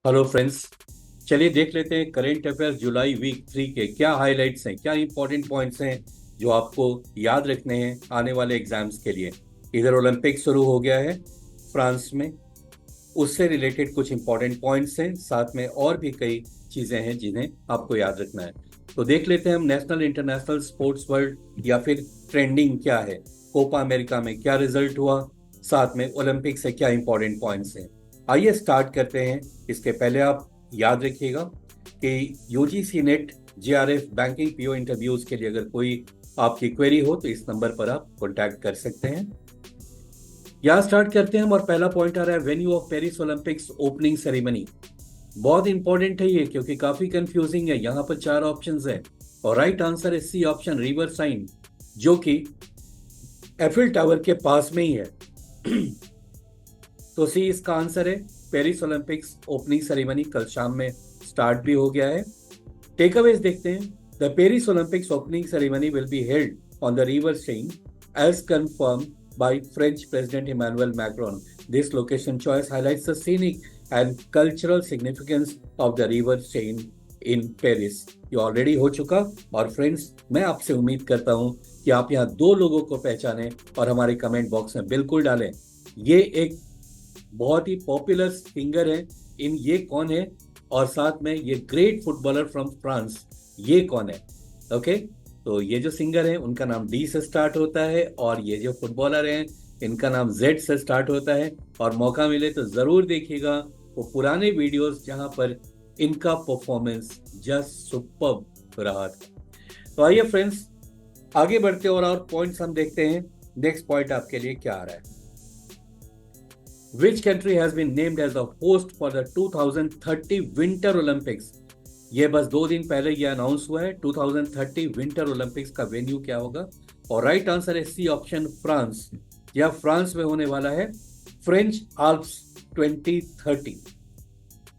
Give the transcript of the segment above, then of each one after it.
Hello friends. चलिए देख लेते हैं करेंट अफेयर्स जुलाई वीक 3 के क्या हाइलाइट्स हैं, क्या इंपॉर्टेंट पॉइंट्स हैं जो आपको याद रखने हैं आने वाले एग्जाम्स के लिए। इधर ओलंपिक शुरू हो गया है फ्रांस में, उससे रिलेटेड कुछ इंपॉर्टेंट पॉइंट्स हैं, साथ में और भी कई चीज़ें हैं जिन्हें आपको याद रखना है। तो देख लेते हैं हम नेशनल इंटरनेशनल स्पोर्ट्स वर्ल्ड या फिर ट्रेंडिंग क्या है, कोपा अमेरिका में क्या रिजल्ट हुआ, साथ में ओलंपिक से क्या इंपॉर्टेंट पॉइंट्स हैं। आइए स्टार्ट करते हैं। इसके पहले आप याद रखिएगा कि UGC net JRF banking PO interviews के लिए अगर कोई आपकी क्वेरी हो तो इस नंबर पर आप कॉन्टैक्ट कर सकते हैं। यहाँ स्टार्ट करते हैं हम और पहला पॉइंट आ रहा है venue of Paris Olympics opening ceremony. बहुत इंपॉर्टेंट है ये क्योंकि काफी कंफ्यूजिंग है। यहाँ पर चार ऑप्शंस है और राइट आंसर है सी ऑप्शन, रिवर साइन, जो कि एफिल टावर के पास में ही है। तो सी इसका आंसर है। पेरिस ओलंपिक्स ओपनिंग सेरेमनी कल शाम में स्टार्ट भी हो गया है। टेकअवेज देखते हैं। The Paris Olympics opening ceremony will be held on the river Seine as confirm by French President Emmanuel Macron. This location choice highlights the scenic and cultural significance of the river Seine in Paris. ये already हो चुका। और friends, मैं आपसे उम्मीद करता हूं कि आप यहाँ दो लोगों को पहचानें और हमारे कमेंट बॉक्स में बिल्कुल डालें। ये एक बहुत ही पॉपुलर सिंगर है, इन ये कौन है, और साथ में ये ग्रेट फुटबॉलर फ्रॉम फ्रांस, ये कौन है। ओके, तो ये जो सिंगर है उनका नाम डी से स्टार्ट होता है और ये जो फुटबॉलर हैं इनका नाम जेड से स्टार्ट होता है। और मौका मिले तो जरूर देखिएगा वो पुराने वीडियोस जहां पर इनका परफॉर्मेंस जस्ट सुपर्ब रहा था। तो आइए फ्रेंड्स आगे बढ़ते और पॉइंट्स हम देखते हैं। नेक्स्ट पॉइंट आपके लिए क्या आ रहा है। Which country has been named as the host for the 2030 Winter Olympics? ये बस 2 दिन पहले ये अनाउंस हुआ है। 2030 विंटर ओलंपिक्स का वेन्यू क्या होगा, और राइट आंसर है सी ऑप्शन, फ्रांस। यह फ्रांस में होने वाला है, फ्रेंच आल्प्स 2030।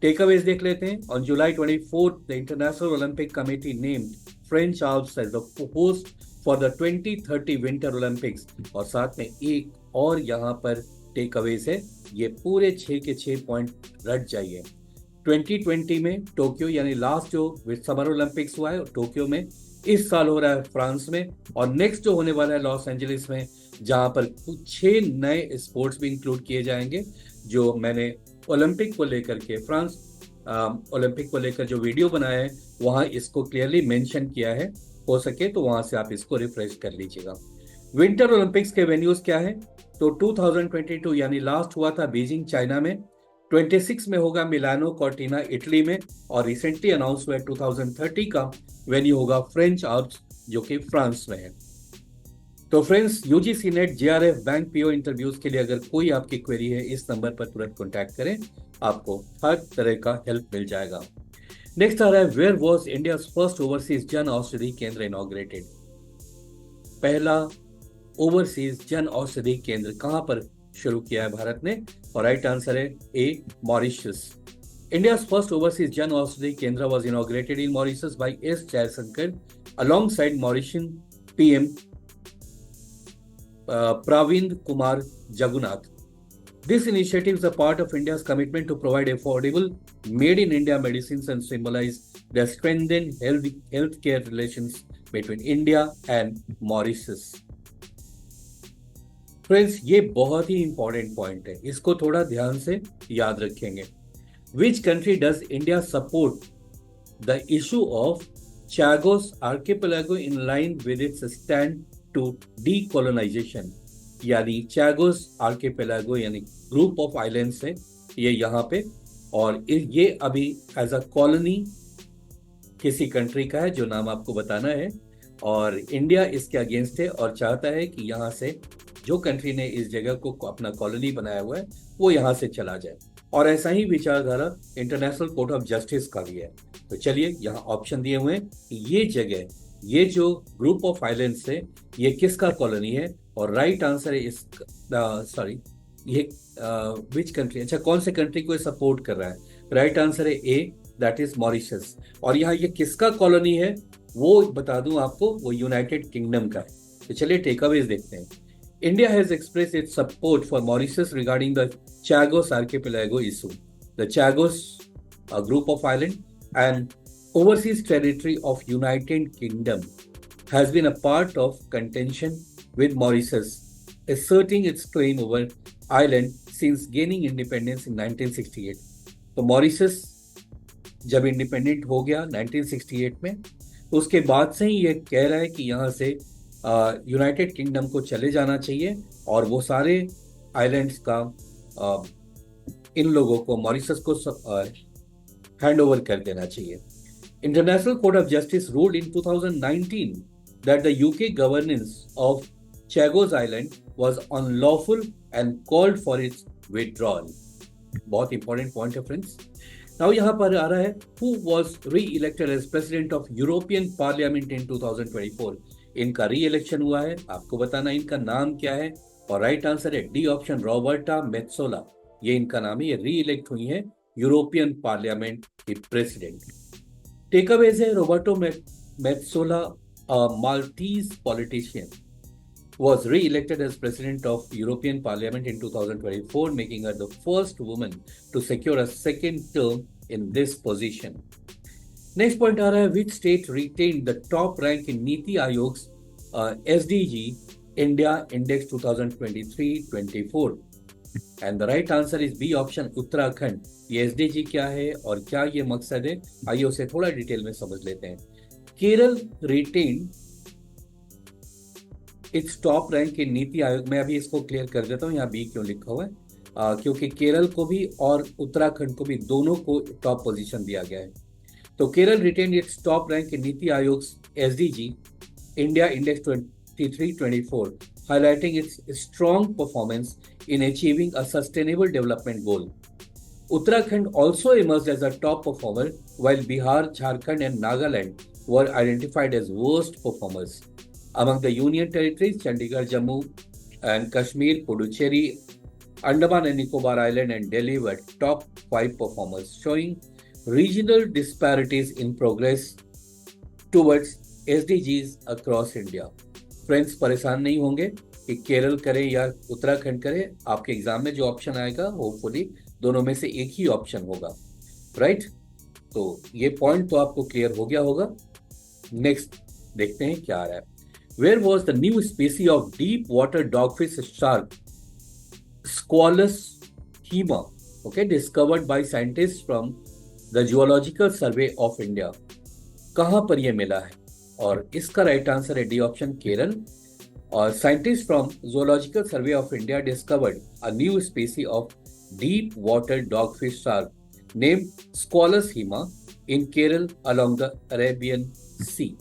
टेकअवेज देख लेते हैं। On July 24 the International Olympic Committee named French Alps as the host for the 2030 winter Olympics. और साथ में एक और यहाँ पर टेकअवेज है, ये पूरे 6 के 6 पॉइंट रट जाइए। 2020 में टोक्यो यानी लास्ट जो समर ओलंपिक्स हुआ है टोक्यो में, इस साल हो रहा है फ्रांस में, और नेक्स्ट जो होने वाला है लॉस एंजलिस में, जहां पर कुछ 6 नए स्पोर्ट्स भी इंक्लूड किए जाएंगे जो मैंने ओलंपिक को लेकर के फ्रांस ओलंपिक को लेकर जो वीडियो बनाया है वहां इसको क्लियरली मेंशन किया है। हो सके तो वहां से आप इसको रिफ्रेश कर लीजिएगा। विंटर ओलंपिक्स के वेन्यूज क्या है, तो 2022 यानी लास्ट हुआ था बीजिंग चाइना में, 26 में होगा मिलानो कॉर्टिना इटली में, और रिसेंटली अनाउंस हुआ है 2030 का वेन्यू होगा फ्रेंच आल्प्स जो कि फ्रांस में है। तो friends, UGC net JRF bank PO interviews के लिए अगर कोई आपकी क्वेरी है इस नंबर पर तुरंत कॉन्टैक्ट करें, आपको हर तरह का हेल्प मिल जाएगा। नेक्स्ट आ रहा है where was India first overseas Jan Aushadhi केंद्र इनॉग्रेटेड। पहला ओवरसीज जन औषधि केंद्र कहां पर शुरू किया है भारत ने, और राइट आंसर है ए, Mauritius. India's first overseas Jan Aushadhi Kendra was inaugurated in Mauritius by S. Jayasankar alongside Mauritian PM Pravind Kumar Jagannath. This initiative is a part of India's commitment to provide affordable, made-in-India medicines and symbolize the strengthened healthcare relations between India and Mauritius. Friends, ये बहुत ही important point है, इसको थोड़ा ध्यान से याद रखेंगे। Which country does India support the issue of Chagos archipelago in line with its stand to decolonization? यानी Chagos archipelago यानी ग्रुप ऑफ आइलैंड्स है ये यहाँ पे, और ये अभी एज अ कॉलोनी किसी कंट्री का है जो नाम आपको बताना है, और इंडिया इसके अगेंस्ट है और चाहता है कि यहाँ से जो कंट्री ने इस जगह को अपना कॉलोनी बनाया हुआ है वो यहाँ से चला जाए। और ऐसा ही विचारधारा इंटरनेशनल कोर्ट ऑफ जस्टिस का भी है। तो चलिए यहाँ ऑप्शन दिए हुए हैं कि ये जगह, ये जो ग्रुप ऑफ आइलैंड्स है, ये किसका कॉलोनी है, और राइट आंसर है इस ये विच कंट्री, अच्छा कौन से कंट्री को सपोर्ट कर रहा है। राइट आंसर है ए, दैट इज मॉरिशस। और यहाँ ये किसका कॉलोनी है वो बता दूं आपको, वो यूनाइटेड किंगडम का है। तो चलिए टेकअवेज देखते हैं। India has expressed its support for Mauritius regarding the Chagos archipelago issue. The Chagos a group of island, and overseas territory of United Kingdom has been a part of contention with Mauritius, asserting its claim over island since gaining independence in 1968. तो Mauritius जब independent हो गया 1968 में, तो उसके बाद से ही ये कह रहा है कि यहाँ से यूनाइटेड किंगडम को चले जाना चाहिए और वो सारे आइलैंड्स का इन लोगों को, मॉरिशस को हैंड ओवर कर देना चाहिए. International Court of Justice ruled in 2019 that the UK governance of Chagos Island was unlawful and called for its withdrawal. बहुत important point है friends. Now यहाँ पर आ रहा है who was re-elected as president of European Parliament in 2024. इनका re-election हुआ है, आपको बताना इनका नाम क्या है, और राइट आंसर है डी ऑप्शन, रॉबर्टा मेत्सोला. ये इनका नाम है, ये री-इलेक्ट हुई है यूरोपियन पार्लियामेंट की प्रेसिडेंट. Takeaways है Roberto Metsola, a Maltese politician, was re-elected as president of European Parliament in 2024, making her the first woman to secure a second term in this position. Next point आ रहा है which state retained the top rank in नीति आयोग's SDG India Index 2023-24. And the right answer is B option, Uttarakhand. ये SDG क्या है और क्या ये मकसद है, आइए उसे थोड़ा डिटेल में समझ लेते हैं. Kerala retain its top rank in NITI Aayog. मैं अभी इसको क्लियर कर देता हूँ, यहाँ बी क्यों लिखा हुआ है, क्योंकि केरल को भी और उत्तराखंड को भी दोनों को टॉप पोजीशन दिया गया है. तो Kerala retain its top rank in NITI Aayog SDG India index 23-24, highlighting its strong performance in achieving a sustainable development goal. Uttarakhand also emerged as a top performer, while Bihar, Jharkhand and Nagaland were identified as worst performers. Among the union territories, Chandigarh, Jammu and Kashmir, Puducherry, Andaman and Nicobar Island and Delhi were top 5 performers, showing regional disparities in progress towards SDGs across India. Friends परेशान नहीं होंगे कि केरल करे या उत्तराखंड करे, आपके exam में जो ऑप्शन आएगा होपफुली दोनों में से एक ही ऑप्शन होगा, राइट. तो ये पॉइंट तो आपको क्लियर हो गया होगा. नेक्स्ट देखते हैं क्या आ रहा है. Where was the new species of deep water dogfish shark Squalus hima, okay, discovered by scientist from the geological survey of India. कहां पर यह मिला है, और इसका राइट आंसर है डी ऑप्शन, केरल. और scientist from zoological survey of India discovered a new species of deep water dogfish shark named Squalus hima in Kerala along the Arabian sea.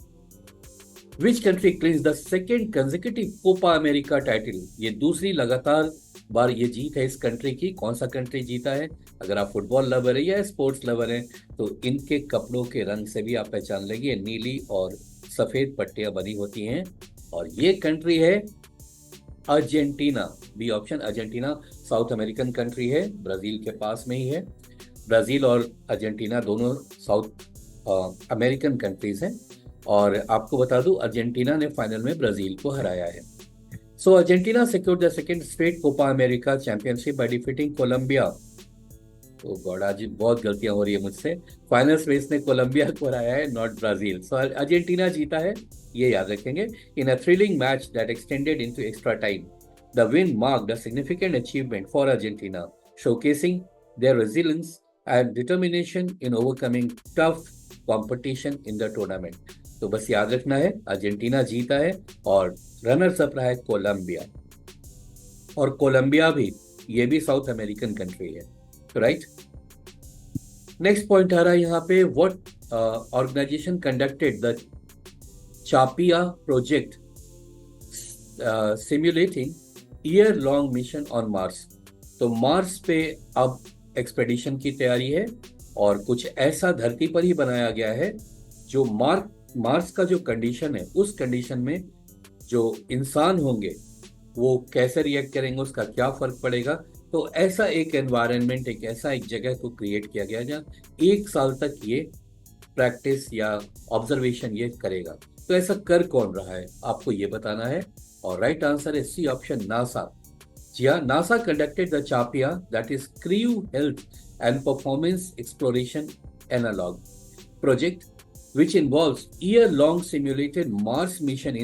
Which country claims the second consecutive Copa America title. ये दूसरी लगातार बार ये जीत है इस country की. कौन सा country जीता है, अगर आप फुटबॉल लवर है या स्पोर्ट्स लवर हैं तो इनके कपड़ों के रंग से भी आप पहचान लेंगे, नीली और सफेद पट्टियां बनी होती हैं, और ये कंट्री है Argentina. B option, Argentina South American country है, ब्राजील के पास में ही है. ब्राजील और अर्जेंटीना दोनों साउथ अमेरिकन कंट्रीज हैं, और आपको बता दूं अर्जेंटीना ने फाइनल में ब्राजील को हराया है. So Argentina secured the second straight Copa America championship by defeating Colombia. तो गॉड, आज बहुत गलतियां हो रही है मुझसे. फाइनल स्पेस ने कोलंबिया को हराया है, नॉट ब्राजील. सो अर्जेंटीना जीता है, ये याद रखेंगे. In a thrilling match that extended into extra time, the win marked a significant achievement for Argentina, showcasing their resilience and determination in overcoming tough competition in the tournament. तो बस याद रखना है, अर्जेंटीना जीता है और रनर्स अप रहा है कोलंबिया. और कोलंबिया भी, ये भी साउथ अमेरिकन कंट्री है, राइट. नेक्स्ट पॉइंट आ रहा है यहाँ पे, what organization conducted the CHAPEA project simulating year long mission on Mars. तो मार्स पे अब एक्सपेडिशन की तैयारी है, और कुछ ऐसा धरती पर ही बनाया गया है जो मार्स का जो कंडीशन है, उस कंडीशन में जो इंसान होंगे वो कैसे रिएक्ट करेंगे, उसका क्या फर्क पड़ेगा. तो ऐसा एक एनवायरनमेंट, एक ऐसा एक जगह को क्रिएट किया गया जहाँ 1 साल तक ये प्रैक्टिस या ऑब्जर्वेशन ये करेगा. तो ऐसा कर कौन रहा है, आपको ये बताना है, और राइट आंसर है सी ऑप्शन, नासा. जी हाँ, NASA conducted the CHAPEA, that is crew health and performance exploration analog project, which involves year-long simulated Mars mission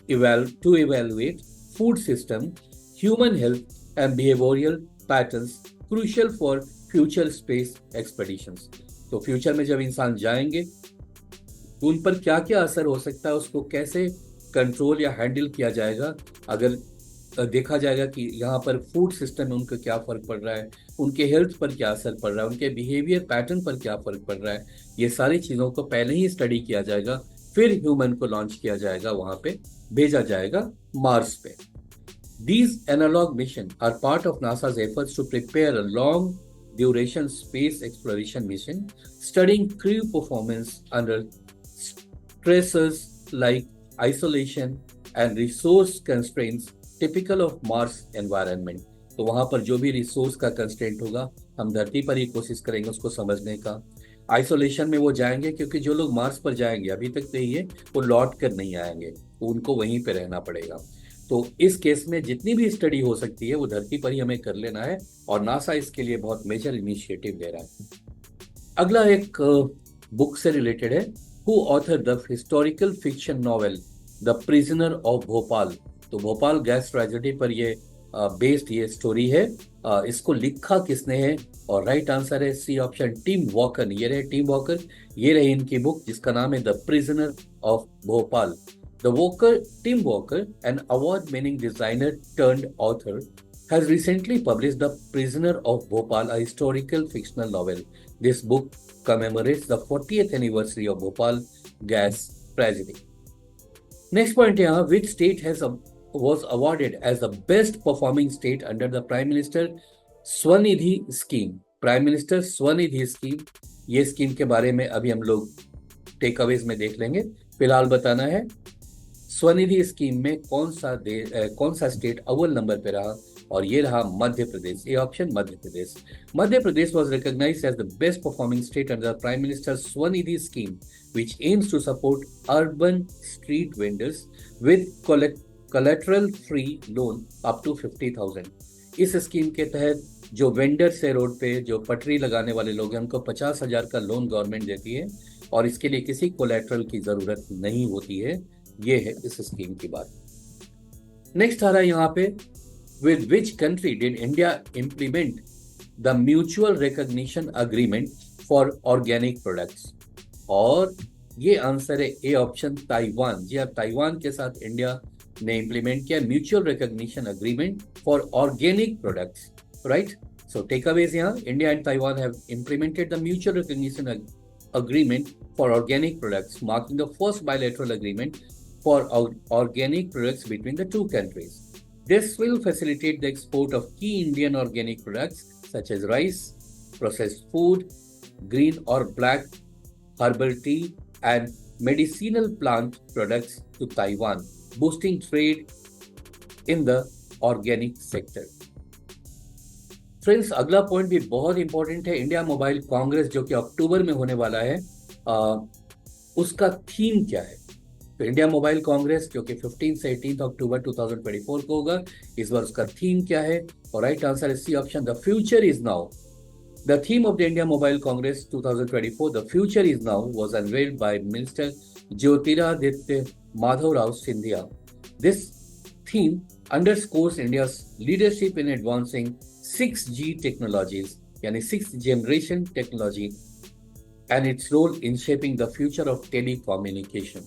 to evaluate food system, human health, and behavioral patterns crucial for future space expeditions. तो future में जब इंसान जाएंगे तो उन पर क्या क्या असर हो सकता है, उसको कैसे कंट्रोल या हैंडल किया जाएगा, अगर देखा जाएगा कि यहाँ पर फूड सिस्टम में उनका क्या फर्क पड़ रहा है, उनके हेल्थ पर क्या असर पड़ रहा है, उनके बिहेवियर पैटर्न पर क्या फर्क पड़ रहा है, ये सारी चीज़ों को पहले ही स्टडी किया जाएगा, फिर ह्यूमन को लॉन्च किया जाएगा, वहां पे भेजा जाएगा मार्स पे. These analog missions are part of NASA's efforts to prepare a long duration space exploration mission studying crew performance under stresses like isolation and resource constraints typical of Mars environment. तो वहां पर जो भी resource का constraint होगा, हम धरती पर ही कोशिश करेंगे उसको समझने का. आइसोलेशन में वो जाएंगे क्योंकि जो लोग मार्स पर जाएंगे, अभी तक तो ये वो लौट कर नहीं आएंगे, उनको वहीं पे रहना पड़ेगा. तो इस केस में जितनी भी स्टडी हो सकती है वो धरती पर ही हमें कर लेना है, और नासा इसके लिए बहुत मेजर इनिशिएटिव ले रहा है. अगला एक बुक से रिलेटेड है. Who author the historical fiction novel the prisoner of Bhopal. तो भोपाल गैस ट्रेजेडी पर ये बेस्ड ये स्टोरी है. इसको लिखा किसने है, और राइट आंसर है सी ऑप्शन, टिम वॉकर. ये रहे टिम वॉकर, ये रही इनकी बुक जिसका नाम है the prisoner of Bhopal. Tim Walker, an award-winning designer turned author, has recently published The Prisoner of Bhopal, a historical fictional novel. This book commemorates the 40th anniversary of Bhopal gas tragedy. Next point here, which state was awarded as the best performing state under the Prime Minister Swanidhi scheme. Prime Minister Swanidhi scheme, ये scheme के बारे में अभी हम लोग take Awez में देख लेंगे. फिलहाल बताना है स्वनिधि स्कीम में कौन सा स्टेट अव्वल नंबर पे रहा, और ये रहा Madhya Pradesh. A option Madhya Pradesh. Madhya Pradesh was recognized as the best performing state under the Prime Minister's Swanidhi scheme, which aims to support urban street vendors with collateral-free loan up to 50,000. इस स्कीम के तहत जो वेंडर्स है रोड पे, जो पटरी लगाने वाले लोग हैं, उनको 50,000 का लोन गवर्नमेंट देती है, और इसके लिए किसी कोलेट्रल की जरूरत नहीं होती है. ये है इस स्कीम की बात. नेक्स्ट आ रहा है यहाँ पे, with which country did India implement the mutual recognition agreement for organic products. और ये आंसर है ए ऑप्शन, ताइवान. जी आप, ताइवान के साथ इंडिया ने इंप्लीमेंट किया mutual recognition agreement for organic products. Right, so takeaways यहाँ, India and Taiwan have implemented the mutual recognition agreement for organic products, marking the first bilateral agreement for organic products between the two countries. This will facilitate the export of key Indian organic products such as rice, processed food, green or black herbal tea, and medicinal plant products to Taiwan, boosting trade in the organic sector. Friends, अगला point भी बहुत important है. India mobile Congress जो कि अक्टूबर में होने वाला है, उसका थीम क्या है. तो इंडिया मोबाइल कांग्रेस जो कि 15 से 18 अक्टूबर 2024 को होगा, इस बार उसका थीम क्या है, और राइट आंसर है C option, the future is now. The theme of the India mobile congress 2024, the future is now, was unveiled by Minister Jyotiraditya Madhav Rao Scindia. This theme underscores India's leadership in advancing 6G technologies, यानी 6th generation technology, and its role in shaping the future of telecommunication.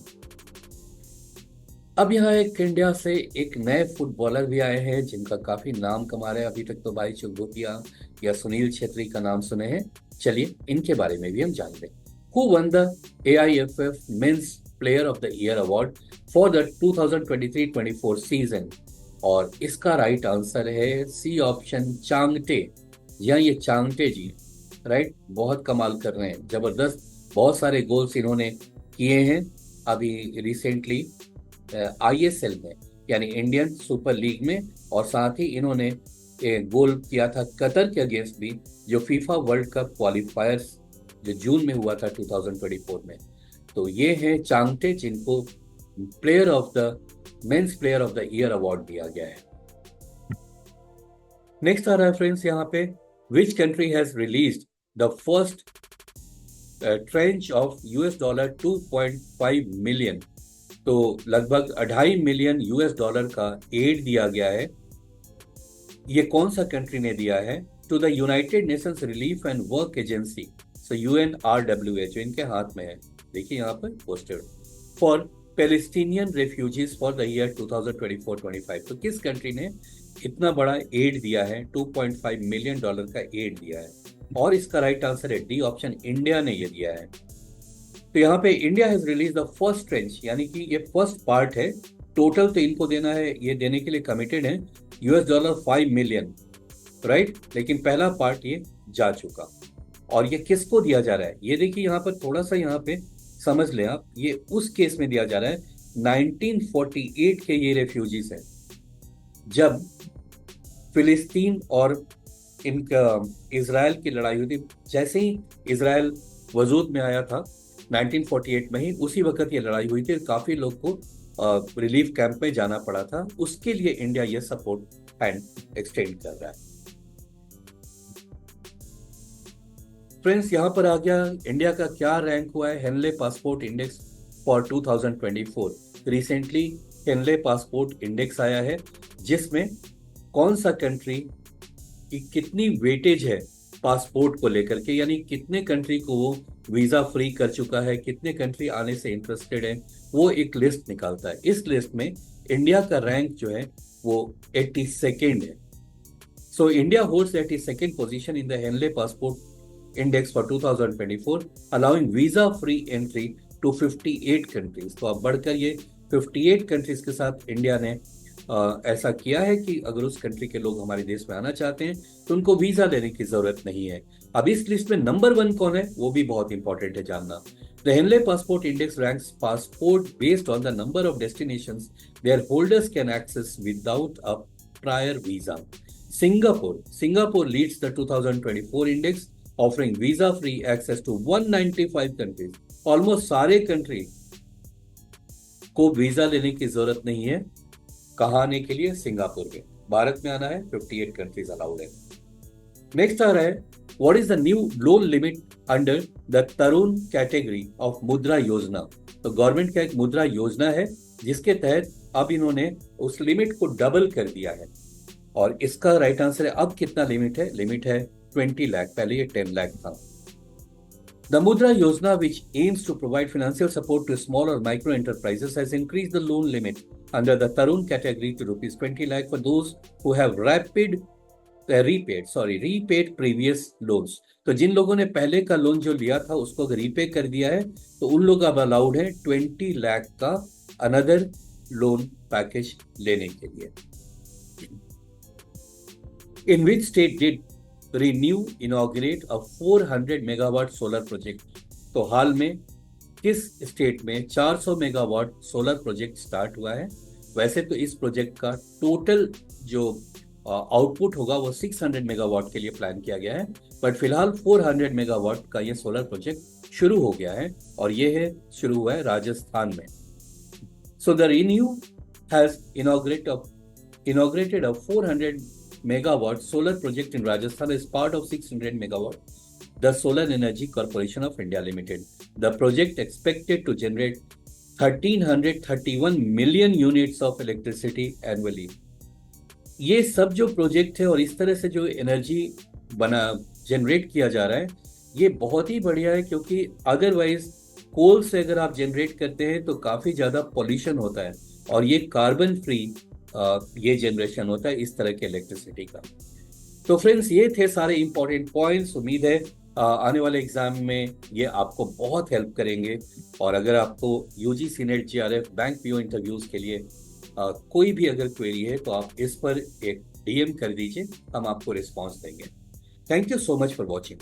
अब यहाँ एक India से एक नए footballer भी आए हैं जिनका काफी नाम कमा रहे हैं. अभी तक तो भाई चुंबुटिया या सुनील छेत्री का नाम सुने हैं. चलिए इनके बारे में भी हम जान लें. Who won the AIFF Men's Player of the Year Award for the 2023-24 season? और इसका राइट आंसर है सी ऑप्शन, चांगटे. या ये चांगटे जी, राइट, बहुत कमाल कर रहे हैं, जबरदस्त. बहुत सारे गोल्स इन्होंने किए हैं अभी रिसेंटली ISL में, यानी इंडियन सुपर लीग में, और साथ ही इन्होंने गोल किया था कतर के अगेंस्ट भी, जो फीफा वर्ल्ड कप क्वालिफायर्स जो जून में हुआ था 2024 में. तो ये है चांगटे जिनको player of the men's player of the year award दिया गया है. नेक्स्ट आ रहा है फ्रेंड्स यहाँ पे, which country has released the first trench of $2.5 million. तो लगभग 2.5 मिलियन US डॉलर का एड दिया गया है। ये कौन सा कंट्री ने दिया है? To the United Nations Relief and Works Agency, so UNRWA, जो इनके हाथ में है, देखिए यहाँ पर posted, for Palestinian refugees for the year 2024-25। तो किस कंट्री ने इतना बड़ा एड दिया है? $2.5 मिलियन का एड दिया है। और इसका राइट आंसर है डी ऑप्शन, इंडिया ने ये दिया है। तो यहाँ पे India has release the first trench, यानी कि ये फर्स्ट पार्ट है। टोटल तो इनको देना है, ये देने के लिए कमिटेड है $5 मिलियन, राइट। लेकिन पहला पार्ट ये जा चुका। और ये किसको दिया जा रहा है? ये देखिए यहाँ पर थोड़ा सा यहाँ पे समझ लें आप, ये उस केस में दिया जा रहा है 1948 के ये रेफ्यूजीज हैं, जब फिलिस्तीन और इनका इजराइल की लड़ाई हुई थी। जैसे ही इजराइल वजूद में आया था 1948 में ही, उसी वक्त ये लड़ाई हुई थी। काफी लोग को रिलीफ कैंप में जाना पड़ा था। उसके लिए इंडिया ये सपोर्ट हैंड एक्सटेंड कर रहा है। फ्रेंड्स यहाँ पर आ गया इंडिया का क्या रैंक हुआ है Henley passport index for 2024। Recently Henley passport index आया है, जिसमें कौन सा कंट्री की कितनी वेटेज है पासपोर्ट को लेकर के, यानी कितने कंट्री को वो वीजा फ्री कर चुका है, कितने कंट्री आने से इंटरेस्टेड है, वो एक लिस्ट निकालता है। इस लिस्ट में इंडिया का रैंक जो है वो 82nd है। So India holds 82nd position in the Henley passport index for 2024, allowing visa free entry to 58 countries. तो अब बढ़कर ये 58 कंट्रीज के साथ इंडिया ने ऐसा किया है कि अगर उस कंट्री के लोग हमारे देश में आना चाहते हैं तो उनको वीजा लेने की जरूरत नहीं है। अब इस लिस्ट में नंबर 1 कौन है, वो भी बहुत इंपॉर्टेंट है जानना। The Henley passport index ranks passport based on the number of destinations their holders can access without a prior visa. Singapore leads the 2024 index, offering visa-free access to 195 countries. Almost सारे country को visa लेने की जरूरत नहीं है। कहाँ आने के लिए? सिंगापुर के। भारत में आना है 58 कंट्रीज अलाउड है। नेक्स्ट आ रहा है, what is the new loan limit under the Tarun category of मुद्रा योजना। तो गवर्नमेंट का एक मुद्रा योजना है, जिसके तहत अब इन्होंने उस लिमिट को डबल कर दिया है। और इसका राइट आंसर है, अब कितना लिमिट है? लिमिट है 20 लाख, पहले ये 10 लाख था। The Mudra Yojana, which aims to provide financial support to small or micro enterprises, has increased the loan limit under the Tarun category to rupees 20 lakh for those who have repaid previous loans. तो जिन लोगों ने पहले का loan जो लिया था उसको अगर रीपे कर दिया है तो उन लोग अब अलाउड है 20 लाख का अनदर लोन पैकेज लेने के लिए। In which state did ReNew inaugurate a 400 megawatt solar project? तो हाल में किस स्टेट में 400 मेगावाट सोलर प्रोजेक्ट स्टार्ट हुआ है? वैसे तो इस प्रोजेक्ट का टोटल जो आउटपुट होगा वो 600 मेगावाट के लिए प्लान किया गया है, बट फिलहाल 400 मेगावाट का ये सोलर प्रोजेक्ट शुरू हो गया है, और ये है शुरू हुआ है राजस्थान में। So the ReNew has inaugurated a 400 megawatt solar project in Rajasthan as part of 600 megawatt the Solar Energy Corporation of India Limited. The project expected to generate 1331 million units of electricity annually. ये सब जो project है और इस तरह से जो energy generate किया जा रहा है, ये बहुत ही बढ़िया है, क्योंकि अदरवाइज कोल से अगर आप जनरेट करते हैं तो काफी ज्यादा पॉल्यूशन होता है, और ये कार्बन फ्री ये जनरेशन होता है इस तरह के इलेक्ट्रिसिटी का। तो फ्रेंड्स, ये थे सारे इंपॉर्टेंट पॉइंट्स। उम्मीद है आने वाले एग्जाम में ये आपको बहुत हेल्प करेंगे। और अगर आपको UGC net GRF bank PO interviews के लिए कोई भी अगर क्वेरी है तो आप इस पर एक DM कर दीजिए, हम आपको रिस्पॉन्स देंगे। Thank you so much for watching.